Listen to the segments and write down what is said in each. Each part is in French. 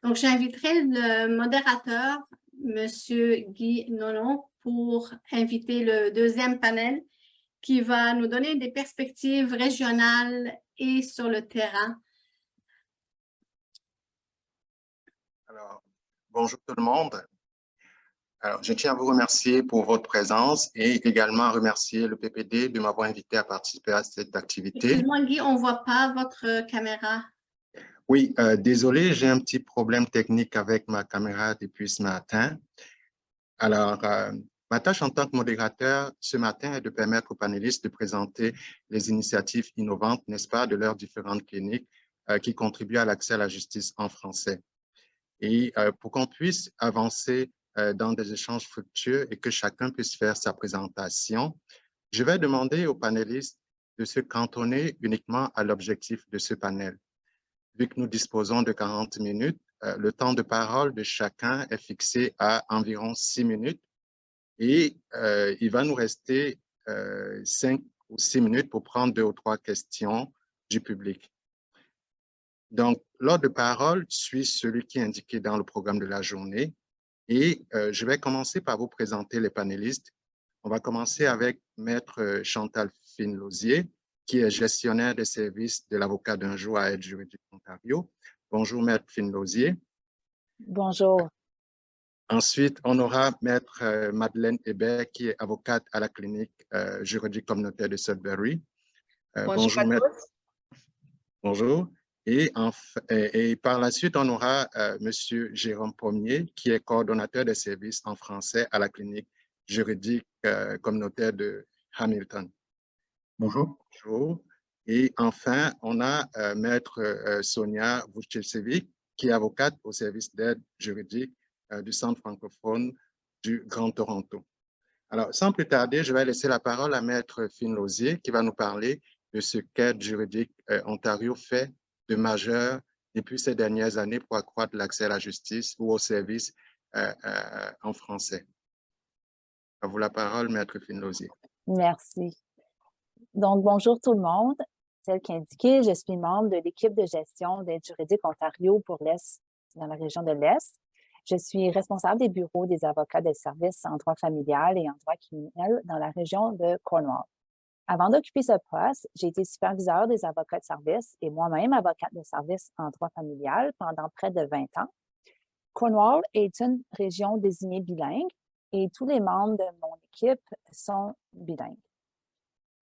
Donc, j'inviterai le modérateur, Monsieur Guy Nonon, pour inviter le deuxième panel qui va nous donner des perspectives régionales et sur le terrain. Alors, bonjour tout le monde. Alors, je tiens à vous remercier pour votre présence et également à remercier le PPD de m'avoir invité à participer à cette activité. Excuse-moi, Guy, on ne voit pas votre caméra. Oui, désolé, j'ai un petit problème technique avec ma caméra depuis ce matin. Alors, ma tâche en tant que modérateur ce matin est de permettre aux panélistes de présenter les initiatives innovantes, n'est-ce pas, de leurs différentes cliniques qui contribuent à l'accès à la justice en français. Et pour qu'on puisse avancer dans des échanges fructueux et que chacun puisse faire sa présentation, je vais demander aux panélistes de se cantonner uniquement à l'objectif de ce panel. Vu que nous disposons de 40 minutes, le temps de parole de chacun est fixé à environ 6 minutes et il va nous rester 5 ou 6 minutes pour prendre 2 ou 3 questions du public. Donc, l'ordre de parole suit celui qui est indiqué dans le programme de la journée et je vais commencer par vous présenter les panélistes. On va commencer avec Maître Chantal Fine-Lauzier, qui est gestionnaire des services de l'avocat d'un jour à Aide juridique Ontario. Bonjour, Maître Fine-Lauzier. Bonjour. Ensuite, on aura Maître Madeleine Hébert, qui est avocate à la clinique juridique communautaire de Sudbury. Bonjour, Maître. Bonjour. Et par la suite, on aura Monsieur Jérôme Pommier, qui est coordonnateur des services en français à la clinique juridique communautaire de Hamilton. Bonjour. Bonjour. Et enfin, on a Maître Sonia Vuccevic, qui est avocate au service d'aide juridique du Centre francophone du Grand Toronto. Alors, sans plus tarder, je vais laisser la parole à Maître Fine-Lauzier, qui va nous parler de ce qu'Aide juridique Ontario fait de majeur depuis ces dernières années pour accroître l'accès à la justice ou aux services en français. À vous la parole, Maître Fine-Lauzier. Merci. Donc, bonjour tout le monde. Tel qu'indiqué, je suis membre de l'équipe de gestion d'Aide juridique Ontario pour l'Est, dans la région de l'Est. Je suis responsable des bureaux des avocats des services en droit familial et en droit criminel dans la région de Cornwall. Avant d'occuper ce poste, j'ai été superviseur des avocats de service et moi-même avocate de service en droit familial pendant près de 20 ans. Cornwall est une région désignée bilingue et tous les membres de mon équipe sont bilingues.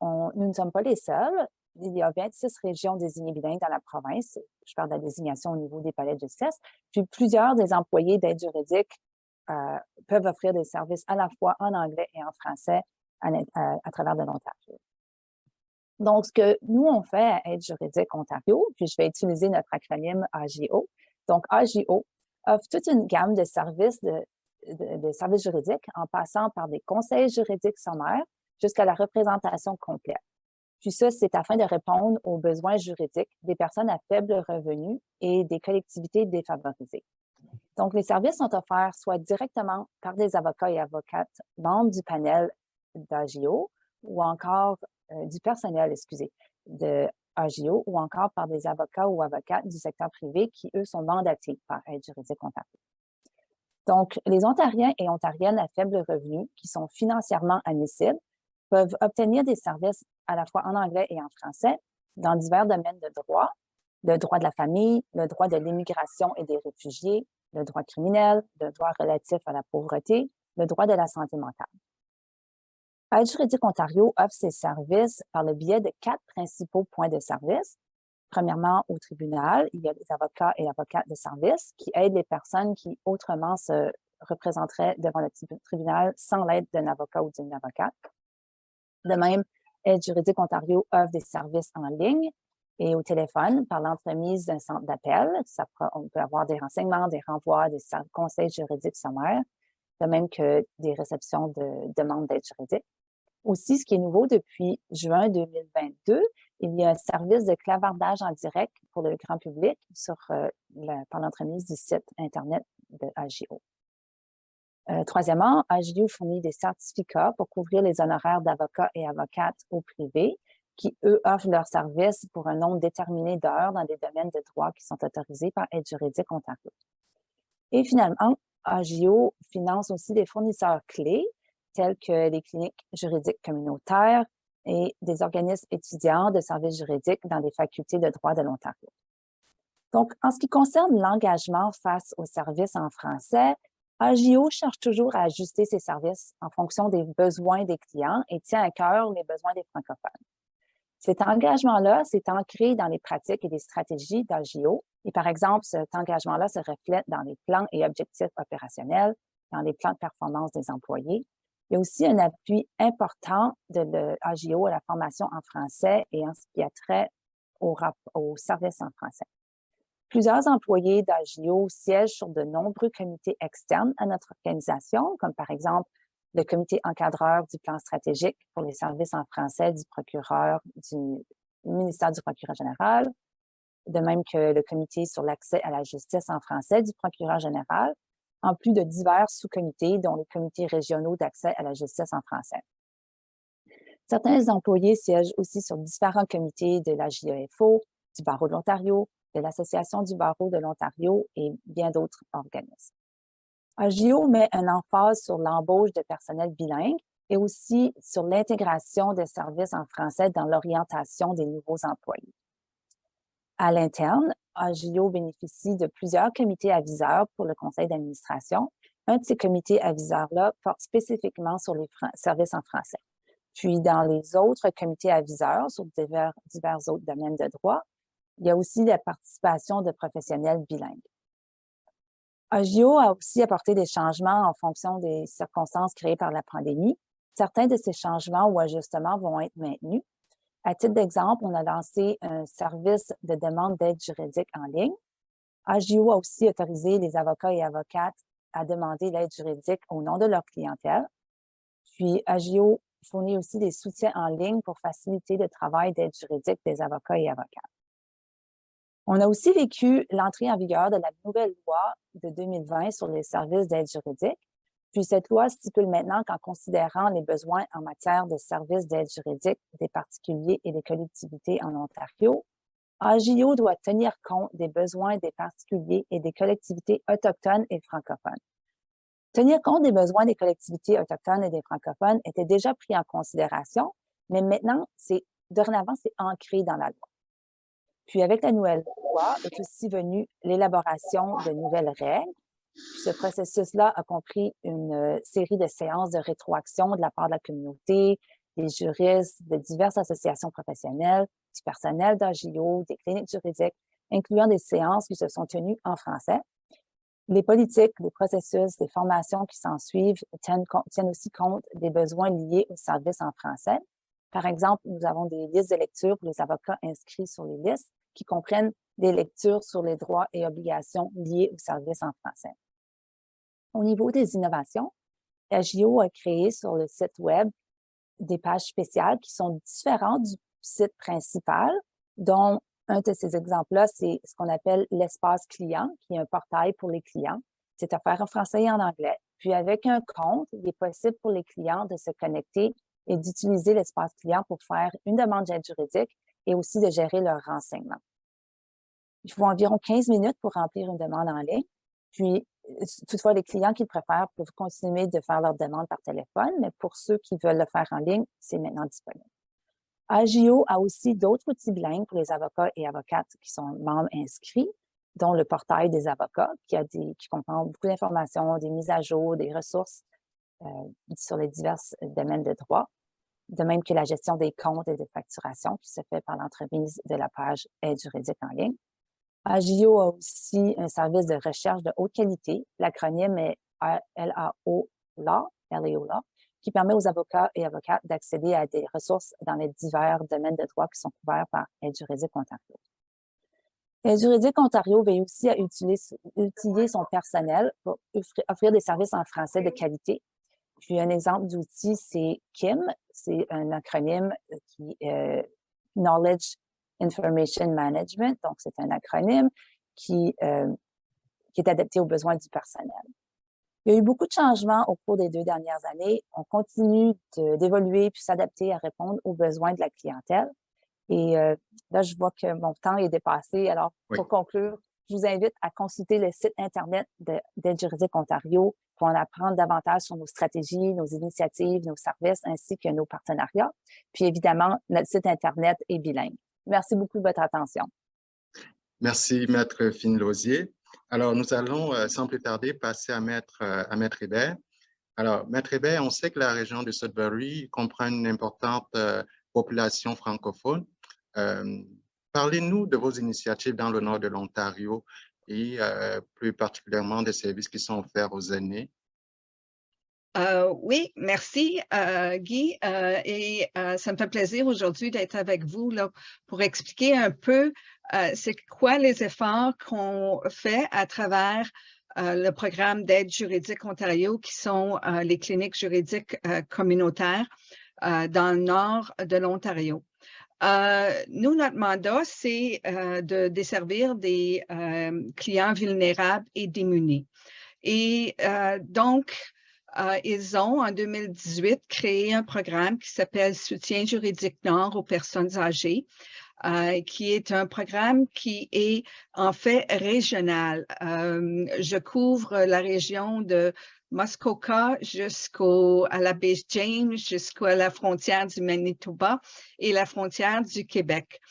Nous ne sommes pas les seuls. Il y a 26 régions désignées bilingues dans la province. Je parle de la désignation au niveau des palais de justice. Puis plusieurs des employés d'aide juridique peuvent offrir des services à la fois en anglais et en français à travers de l'Ontario. Donc, ce que nous, on fait à Aide juridique Ontario, puis je vais utiliser notre acronyme AJO. Donc, AJO offre toute une gamme de services de services juridiques en passant par des conseils juridiques sommaires jusqu'à la représentation complète. Puis ça, c'est afin de répondre aux besoins juridiques des personnes à faible revenu et des collectivités défavorisées. Donc, les services sont offerts soit directement par des avocats et avocates membres du panel d'AJO ou encore du personnel, de AJO ou encore par des avocats ou avocates du secteur privé qui, eux, sont mandatés par Aide juridique Ontario. Donc, les Ontariens et Ontariennes à faible revenu qui sont financièrement admissibles peuvent obtenir des services à la fois en anglais et en français dans divers domaines de droit, le droit de la famille, le droit de l'immigration et des réfugiés, le droit criminel, le droit relatif à la pauvreté, le droit de la santé mentale. Aide juridique Ontario offre ses services par le biais de 4 principaux points de service. Premièrement, au tribunal, il y a des avocats et avocates de service qui aident les personnes qui autrement se représenteraient devant le tribunal sans l'aide d'un avocat ou d'une avocate. De même, Aide juridique Ontario offre des services en ligne et au téléphone par l'entremise d'un centre d'appel. On peut avoir des renseignements, des renvois, des conseils juridiques sommaires, de même que des réceptions de demandes d'aide juridique. Aussi, ce qui est nouveau depuis juin 2022, il y a un service de clavardage en direct pour le grand public par l'entremise du site Internet de AJO. Troisièmement, AJO fournit des certificats pour couvrir les honoraires d'avocats et avocates au privé qui, eux, offrent leurs services pour un nombre déterminé d'heures dans des domaines de droit qui sont autorisés par Aide juridique Ontario. Et finalement, AGIO finance aussi des fournisseurs clés tels que les cliniques juridiques communautaires et des organismes étudiants de services juridiques dans les facultés de droit de l'Ontario. Donc, en ce qui concerne l'engagement face aux services en français, AGIO cherche toujours à ajuster ses services en fonction des besoins des clients et tient à cœur les besoins des francophones. Cet engagement-là s'est ancré dans les pratiques et les stratégies d'AGIO. Et par exemple, cet engagement-là se reflète dans les plans et objectifs opérationnels, dans les plans de performance des employés. Il y a aussi un appui important de l'AGIO à la formation en français et en ce qui a trait au service en français. Plusieurs employés d'AGIO siègent sur de nombreux comités externes à notre organisation, comme par exemple le comité encadreur du plan stratégique pour les services en français du procureur du ministère du procureur général, de même que le comité sur l'accès à la justice en français du procureur général, en plus de divers sous-comités, dont les comités régionaux d'accès à la justice en français. Certains employés siègent aussi sur différents comités de la JEFO, du Barreau de l'Ontario, de l'Association du Barreau de l'Ontario et bien d'autres organismes. AGIO met un emphase sur l'embauche de personnel bilingue et aussi sur l'intégration des services en français dans l'orientation des nouveaux employés. À l'interne, AGIO bénéficie de plusieurs comités aviseurs pour le conseil d'administration. Un de ces comités aviseurs-là porte spécifiquement sur les services en français. Puis, dans les autres comités aviseurs sur divers autres domaines de droit, il y a aussi la participation de professionnels bilingues. AGIO a aussi apporté des changements en fonction des circonstances créées par la pandémie. Certains de ces changements ou ajustements vont être maintenus. À titre d'exemple, on a lancé un service de demande d'aide juridique en ligne. AGIO a aussi autorisé les avocats et avocates à demander l'aide juridique au nom de leur clientèle. Puis, AGIO fournit aussi des soutiens en ligne pour faciliter le travail d'aide juridique des avocats et avocates. On a aussi vécu l'entrée en vigueur de la nouvelle loi de 2020 sur les services d'aide juridique. Puis cette loi stipule maintenant qu'en considérant les besoins en matière de services d'aide juridique des particuliers et des collectivités en Ontario, AGIO doit tenir compte des besoins des particuliers et des collectivités autochtones et francophones. Tenir compte des besoins des collectivités autochtones et des francophones était déjà pris en considération, mais maintenant, dorénavant, c'est ancré dans la loi. Puis avec la nouvelle loi est aussi venue l'élaboration de nouvelles règles. Puis ce processus-là a compris une série de séances de rétroaction de la part de la communauté, des juristes, de diverses associations professionnelles, du personnel d'AGIO, des cliniques juridiques, incluant des séances qui se sont tenues en français. Les politiques, les processus, les formations qui s'en suivent tiennent aussi compte des besoins liés aux services en français. Par exemple, nous avons des listes de lecture pour les avocats inscrits sur les listes qui comprennent des lectures sur les droits et obligations liés aux services en français. Au niveau des innovations, AGIO a créé sur le site Web des pages spéciales qui sont différentes du site principal, dont un de ces exemples-là, c'est ce qu'on appelle l'espace client, qui est un portail pour les clients. C'est offert en français et en anglais. Puis avec un compte, il est possible pour les clients de se connecter et d'utiliser l'espace client pour faire une demande d'aide juridique et aussi de gérer leurs renseignements. Il faut environ 15 minutes pour remplir une demande en ligne. Puis, toutefois, les clients qui le préfèrent peuvent continuer de faire leur demande par téléphone, mais pour ceux qui veulent le faire en ligne, c'est maintenant disponible. AGIO a aussi d'autres outils bilingues pour les avocats et avocates qui sont membres inscrits, dont le portail des avocats, qui comprend beaucoup d'informations, des mises à jour, des ressources sur les divers domaines de droit, de même que la gestion des comptes et des facturations qui se fait par l'entremise de la page Aide juridique en ligne. AGIO a aussi un service de recherche de haute qualité. L'acronyme est LAO Law, qui permet aux avocats et avocates d'accéder à des ressources dans les divers domaines de droit qui sont couverts par Aide juridique Ontario. Aide juridique Ontario veille aussi à utiliser son personnel pour offrir des services en français de qualité. Puis un exemple d'outil, c'est KIM. C'est un acronyme qui est Knowledge Information Management. Donc, c'est un acronyme qui est adapté aux besoins du personnel. Il y a eu beaucoup de changements au cours des 2 dernières années. On continue d'évoluer puis s'adapter à répondre aux besoins de la clientèle. Et là, je vois que mon temps est dépassé. Alors, pour conclure, je vous invite à consulter le site Internet d'Aide juridique Ontario pour en apprendre davantage sur nos stratégies, nos initiatives, nos services ainsi que nos partenariats. Puis évidemment, notre site Internet est bilingue. Merci beaucoup de votre attention. Merci, Maître Fine-Lauzier. Alors, nous allons sans plus tarder passer à Maître Hébert. Alors, Maître Hébert, on sait que la région de Sudbury comprend une importante population francophone. Parlez-nous de vos initiatives dans le nord de l'Ontario et plus particulièrement des services qui sont offerts aux aînés. Oui, merci Guy. Ça me fait plaisir aujourd'hui d'être avec vous là, pour expliquer un peu c'est quoi les efforts qu'on fait à travers le programme d'aide juridique Ontario qui sont les cliniques juridiques communautaires dans le nord de l'Ontario. Nous, notre mandat, c'est de desservir des clients vulnérables et démunis. Et donc, ils ont, en 2018, créé un programme qui s'appelle Soutien juridique Nord aux personnes âgées, qui est un programme qui est en fait régional. Je couvre la région de Muskoka à la baie James, jusqu'à la frontière du Manitoba et la frontière du Québec.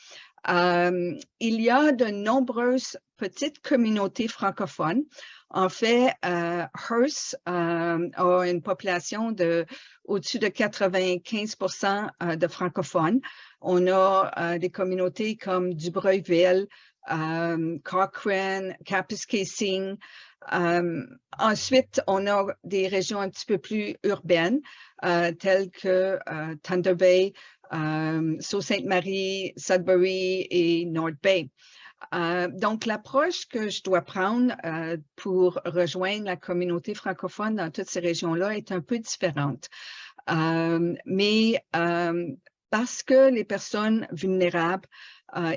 Il y a de nombreuses petites communautés francophones. En fait, Hearst a une population au-dessus de 95% de francophones. On a des communautés comme Dubreuilville, Cochrane, Kapuskasing. Ensuite, on a des régions un petit peu plus urbaines, telles que Thunder Bay, Sault-Sainte-Marie, Sudbury et North Bay. Donc, l'approche que je dois prendre pour rejoindre la communauté francophone dans toutes ces régions-là est un peu différente. Mais parce que les personnes vulnérables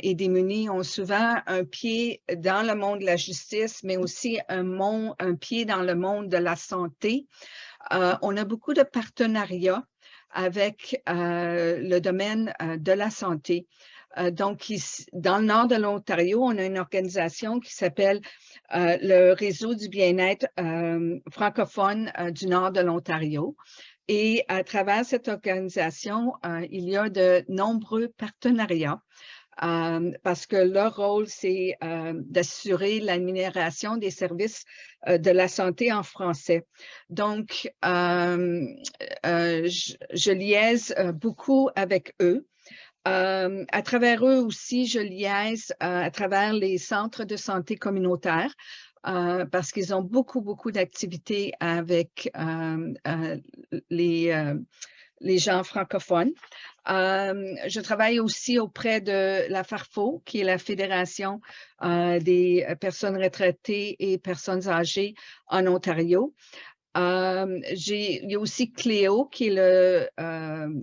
et démunies ont souvent un pied dans le monde de la justice, mais aussi un pied dans le monde de la santé, on a beaucoup de partenariats avec le domaine de la santé. Donc, ici, dans le nord de l'Ontario, on a une organisation qui s'appelle le Réseau du bien-être francophone du nord de l'Ontario. Et à travers cette organisation, il y a de nombreux partenariats parce que leur rôle, c'est d'assurer l'amélioration des services de la santé en français. Donc, je liaise beaucoup avec eux. À travers eux aussi, je liaise à travers les centres de santé communautaires parce qu'ils ont beaucoup d'activités avec les gens francophones. Je travaille aussi auprès de la FARFO, qui est la Fédération des personnes retraitées et personnes âgées en Ontario. Il y a aussi CLEO, qui est le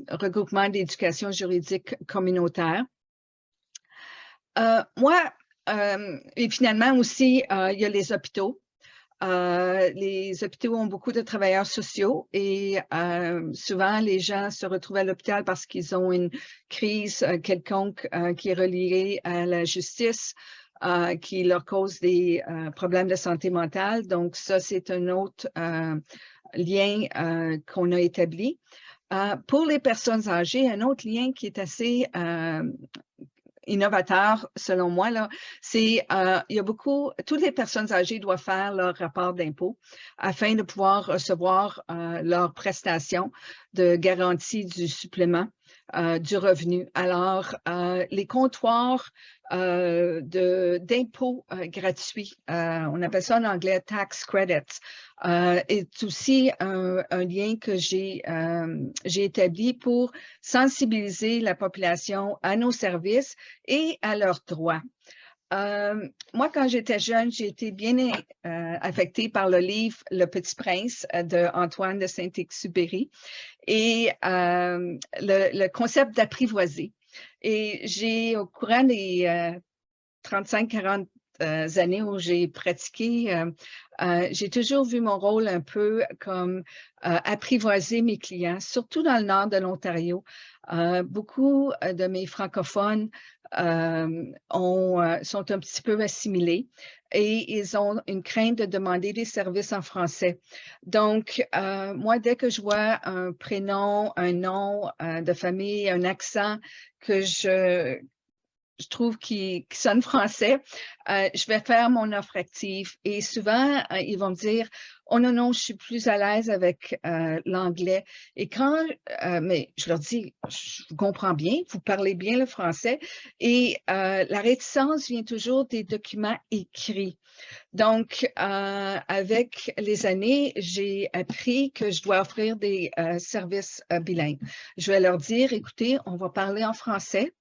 regroupement d'éducation juridique communautaire. Et finalement aussi, il y a les hôpitaux. Les hôpitaux ont beaucoup de travailleurs sociaux et souvent les gens se retrouvent à l'hôpital parce qu'ils ont une crise quelconque qui est reliée à la justice, qui leur cause des problèmes de santé mentale. Donc ça, c'est un autre lien qu'on a établi. Pour les personnes âgées, un autre lien qui est assez innovateur, selon moi, là, c'est il y a toutes les personnes âgées doivent faire leur rapport d'impôt afin de pouvoir recevoir leurs prestations de garantie du supplément du revenu. Alors, les comptoirs d'impôts gratuits, on appelle ça en anglais tax credits, est aussi un lien que j'ai établi pour sensibiliser la population à nos services et à leurs droits. Moi, quand j'étais jeune, j'ai été bien affectée par le livre Le Petit Prince de Antoine de Saint-Exupéry et le concept d'apprivoiser. Et j'ai, au courant des 35-40 années où j'ai pratiqué, j'ai toujours vu mon rôle un peu comme apprivoiser mes clients, surtout dans le nord de l'Ontario. Beaucoup de mes francophones sont un petit peu assimilés et ils ont une crainte de demander des services en français. Donc, moi, dès que je vois un prénom, un nom de famille, un accent que je trouve qui sonne français, je vais faire mon offre active. Et souvent, ils vont me dire, oh non, non, je suis plus à l'aise avec l'anglais. Et quand, mais je leur dis, je vous comprends bien, vous parlez bien le français. Et la réticence vient toujours des documents écrits. Donc, avec les années, j'ai appris que je dois offrir des services bilingues. Je vais leur dire, écoutez, on va parler en français.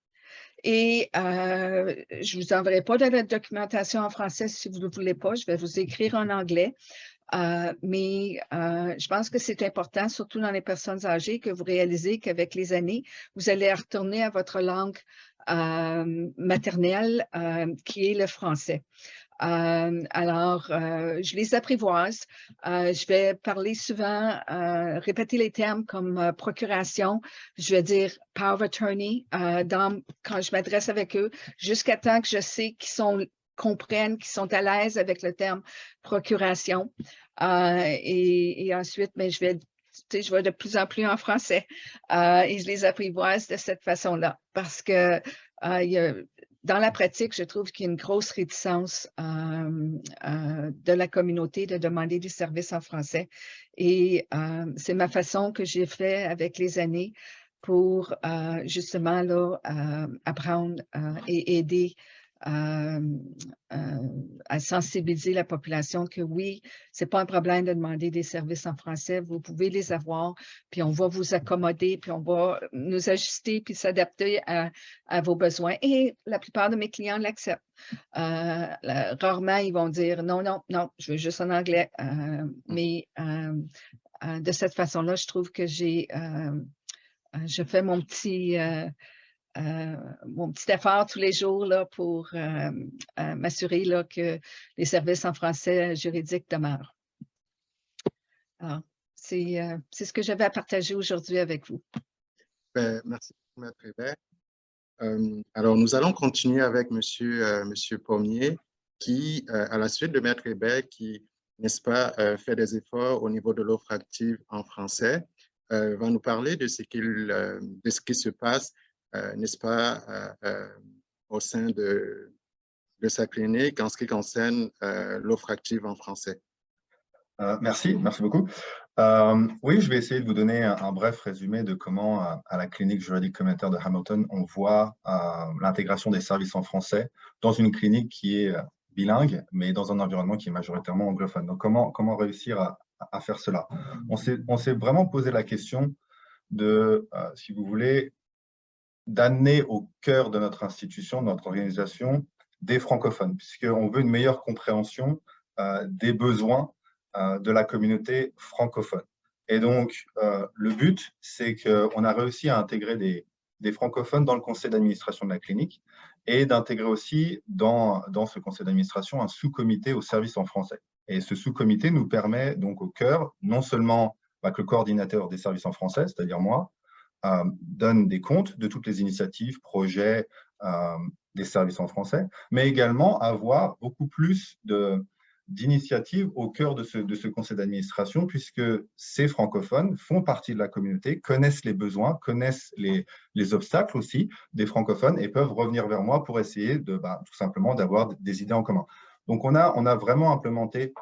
Et je ne vous enverrai pas de la documentation en français si vous ne le voulez pas. Je vais vous écrire en anglais. Mais je pense que c'est important, surtout dans les personnes âgées, que vous réalisez qu'avec les années, vous allez retourner à votre langue maternelle, qui est le français. Alors, je les apprivoise. Je vais parler souvent, répéter les termes comme procuration. Je vais dire power of attorney quand je m'adresse avec eux, jusqu'à temps que je sais qu'ils comprennent, qu'ils sont à l'aise avec le terme procuration. Et ensuite, mais je vais de plus en plus en français et je les apprivoise de cette façon-là parce que dans la pratique, je trouve qu'il y a une grosse réticence de la communauté de demander des services en français. Et c'est ma façon que j'ai fait avec les années pour justement là, apprendre et aider à sensibiliser la population que oui, c'est pas un problème de demander des services en français, vous pouvez les avoir, puis on va vous accommoder, puis on va nous ajuster, puis s'adapter à vos besoins. Et la plupart de mes clients l'acceptent. Rarement, ils vont dire non, non, non, je veux juste en anglais. Mais de cette façon-là, je trouve que je fais mon petit effort tous les jours là, pour m'assurer là, que les services en français juridique demeurent. Alors, c'est ce que j'avais à partager aujourd'hui avec vous. Ben, merci, Maître Hébert. Alors, nous allons continuer avec Monsieur Pommier, qui, à la suite de Maître Hébert, qui, n'est-ce pas, fait des efforts au niveau de l'offre active en français, va nous parler de ce qui se passe, n'est-ce pas, au sein de sa clinique en ce qui concerne l'offre active en français. Merci beaucoup. Oui, je vais essayer de vous donner un bref résumé de comment, à la clinique juridique communautaire de Hamilton, on voit l'intégration des services en français dans une clinique qui est bilingue, mais dans un environnement qui est majoritairement anglophone. Donc, comment réussir à faire cela? On s'est vraiment posé la question de, si vous voulez, d'amener au cœur de notre institution, de notre organisation, des francophones, puisqu'on veut une meilleure compréhension des besoins de la communauté francophone. Et donc, le but, c'est qu'on a réussi à intégrer des francophones dans le conseil d'administration de la clinique et d'intégrer aussi dans ce conseil d'administration un sous-comité au service en français. Et ce sous-comité nous permet donc au cœur, non seulement que le coordinateur des services en français, c'est-à-dire moi, donne des comptes de toutes les initiatives, projets des services en français, mais également avoir beaucoup plus d'initiatives au cœur de ce conseil d'administration, puisque ces francophones font partie de la communauté, connaissent les besoins, connaissent les obstacles aussi des francophones et peuvent revenir vers moi pour essayer tout simplement d'avoir des idées en commun. Donc, on a vraiment implémenté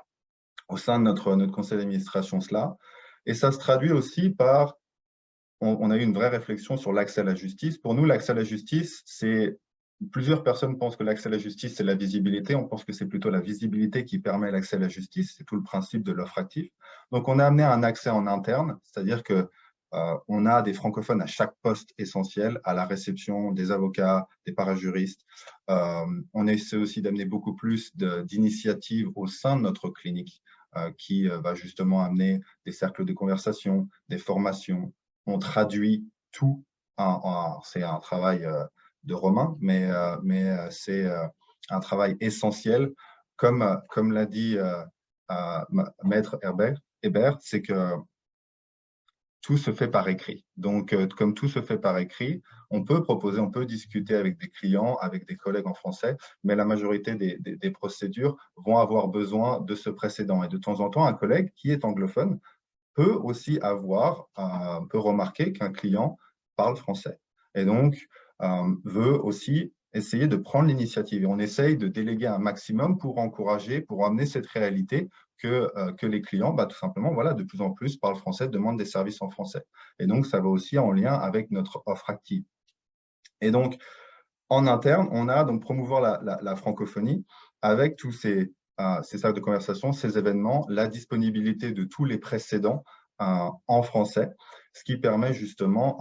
au sein de notre conseil d'administration cela, et ça se traduit aussi par, on a eu une vraie réflexion sur l'accès à la justice. Pour nous, l'accès à la justice, c'est plusieurs personnes pensent que l'accès à la justice, c'est la visibilité. On pense que c'est plutôt la visibilité qui permet l'accès à la justice. C'est tout le principe de l'offre active. Donc, on a amené un accès en interne, c'est-à-dire qu'on a des francophones à chaque poste essentiel, à la réception, des avocats, des parajuristes. On essaie aussi d'amener beaucoup plus d'initiatives au sein de notre clinique qui va justement amener des cercles de conversation, des formations. On traduit tout. C'est un travail de Romain, mais c'est un travail essentiel. Comme l'a dit Maître Hébert, c'est que tout se fait par écrit. Donc, comme tout se fait par écrit, on peut discuter avec des clients, avec des collègues en français, mais la majorité des procédures vont avoir besoin de ce précédent. Et de temps en temps, un collègue qui est anglophone peut aussi peut remarquer qu'un client parle français. Et donc, veut aussi essayer de prendre l'initiative. Et on essaye de déléguer un maximum pour encourager, pour amener cette réalité que les clients, tout simplement, voilà, de plus en plus parlent français, demandent des services en français. Et donc, ça va aussi en lien avec notre offre active. Et donc, en interne, on a donc promouvoir la francophonie avec tous ces cercles de conversation, ces événements, la disponibilité de tous les précédents en français, ce qui permet justement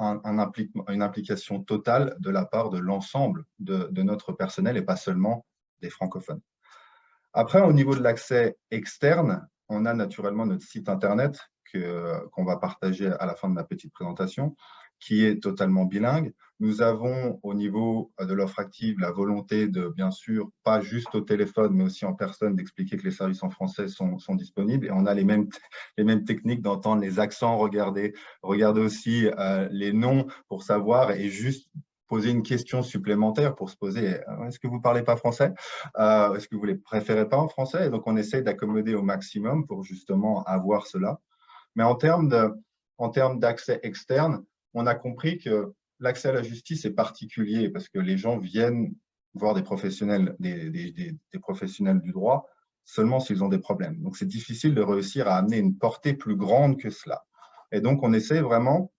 une implication totale de la part de l'ensemble de notre personnel et pas seulement des francophones. Après, au niveau de l'accès externe, on a naturellement notre site Internet qu'on va partager à la fin de ma petite présentation, qui est totalement bilingue. Nous avons au niveau de l'offre active la volonté de, bien sûr, pas juste au téléphone, mais aussi en personne, d'expliquer que les services en français sont disponibles. Et on a les mêmes techniques d'entendre les accents, regarder aussi les noms pour savoir et juste poser une question supplémentaire pour se poser « Est-ce que vous ne parlez pas français ? Est-ce que vous ne les préférez pas en français ?» Et donc, on essaie d'accommoder au maximum pour justement avoir cela. Mais en termes d'accès externe, on a compris que l'accès à la justice est particulier parce que les gens viennent voir des professionnels, des professionnels du droit seulement s'ils ont des problèmes. Donc, c'est difficile de réussir à amener une portée plus grande que cela. Et donc, on essaie vraiment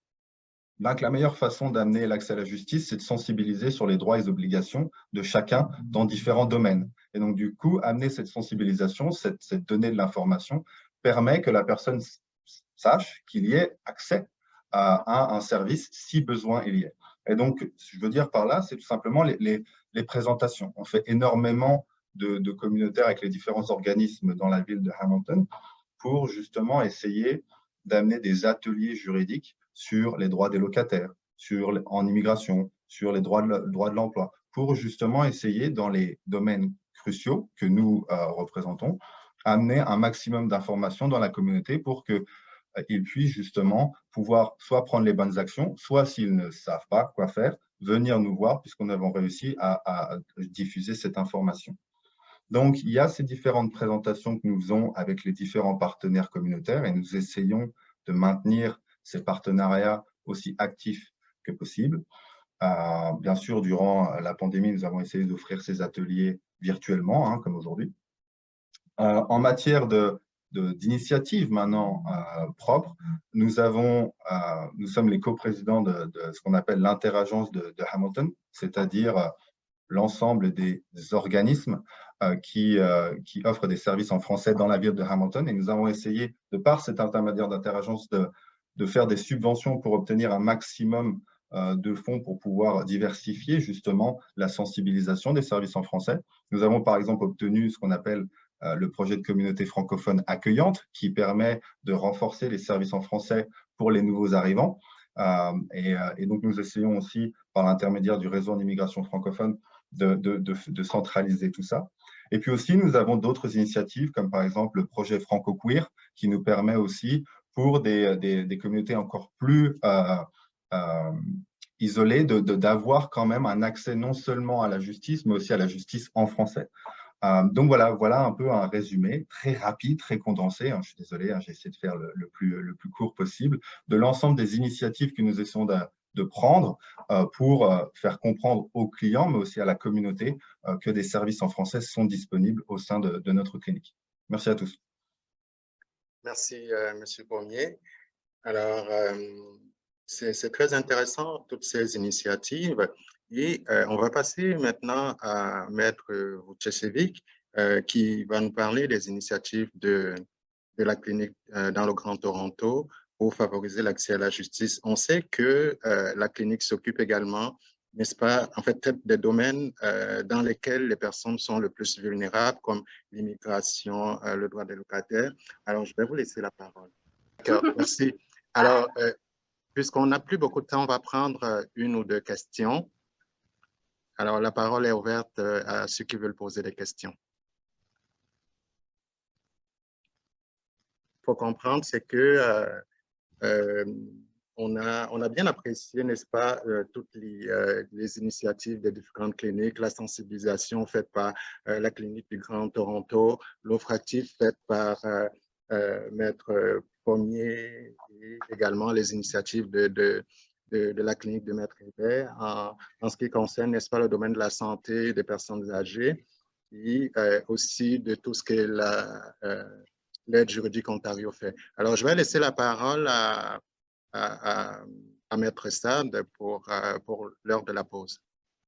que la meilleure façon d'amener l'accès à la justice, c'est de sensibiliser sur les droits et les obligations de chacun dans différents domaines. Et donc, du coup, amener cette sensibilisation, cette donnée de l'information, permet que la personne sache qu'il y ait accès à un service si besoin il y ait. Et donc, ce que je veux dire par là, c'est tout simplement les présentations. On fait énormément de communautaires avec les différents organismes dans la ville de Hamilton pour justement essayer d'amener des ateliers juridiques sur les droits des locataires, en immigration, sur les droits de l'emploi, pour justement essayer, dans les domaines cruciaux que nous représentons, amener un maximum d'informations dans la communauté pour qu'ils puissent justement pouvoir soit prendre les bonnes actions, soit s'ils ne savent pas quoi faire, venir nous voir puisqu'on avons réussi à diffuser cette information. Donc, il y a ces différentes présentations que nous faisons avec les différents partenaires communautaires et nous essayons de maintenir ces partenariats aussi actifs que possible. Bien sûr, durant la pandémie, nous avons essayé d'offrir ces ateliers virtuellement, comme aujourd'hui. En matière d'initiatives maintenant propres, nous sommes les coprésidents de ce qu'on appelle l'interagence de Hamilton, c'est-à-dire l'ensemble des organismes qui offrent des services en français dans la ville de Hamilton. Et nous avons essayé, de par cet intermédiaire d'interagence, de faire des subventions pour obtenir un maximum de fonds pour pouvoir diversifier justement la sensibilisation des services en français. Nous avons par exemple obtenu ce qu'on appelle le projet de communauté francophone accueillante qui permet de renforcer les services en français pour les nouveaux arrivants. Et donc, nous essayons aussi, par l'intermédiaire du réseau en immigration francophone, de centraliser tout ça. Et puis aussi, nous avons d'autres initiatives, comme par exemple le projet Franco-Queer, qui nous permet aussi, pour des communautés encore plus isolées, d'avoir quand même un accès non seulement à la justice, mais aussi à la justice en français. Donc voilà un peu un résumé très rapide, très condensé. Je suis désolé, j'ai essayé de faire le plus court possible de l'ensemble des initiatives que nous essayons de prendre pour faire comprendre aux clients, mais aussi à la communauté, que des services en français sont disponibles au sein de notre clinique. Merci à tous. Merci, Monsieur Pommier. Alors, c'est très intéressant, toutes ces initiatives. Et on va passer maintenant à Maître Vucevic, qui va nous parler des initiatives de la clinique dans le Grand Toronto pour favoriser l'accès à la justice. On sait que la clinique s'occupe également, n'est-ce pas, en fait, des domaines dans lesquels les personnes sont le plus vulnérables, comme l'immigration, le droit des locataires. Alors, je vais vous laisser la parole. D'accord, merci. Alors, puisqu'on n'a plus beaucoup de temps, on va prendre une ou deux questions. Alors, la parole est ouverte à ceux qui veulent poser des questions. Il faut comprendre, c'est que on a bien apprécié, n'est-ce pas, toutes les initiatives des différentes cliniques, la sensibilisation faite par la clinique du Grand Toronto, l'offre active faite par Maître Pommier et également les initiatives de la clinique de Maître Hébert en ce qui concerne, n'est-ce pas, le domaine de la santé des personnes âgées et aussi de tout ce que l'aide juridique Ontario fait. Alors, je vais laisser la parole à Maître Sade pour l'heure de la pause.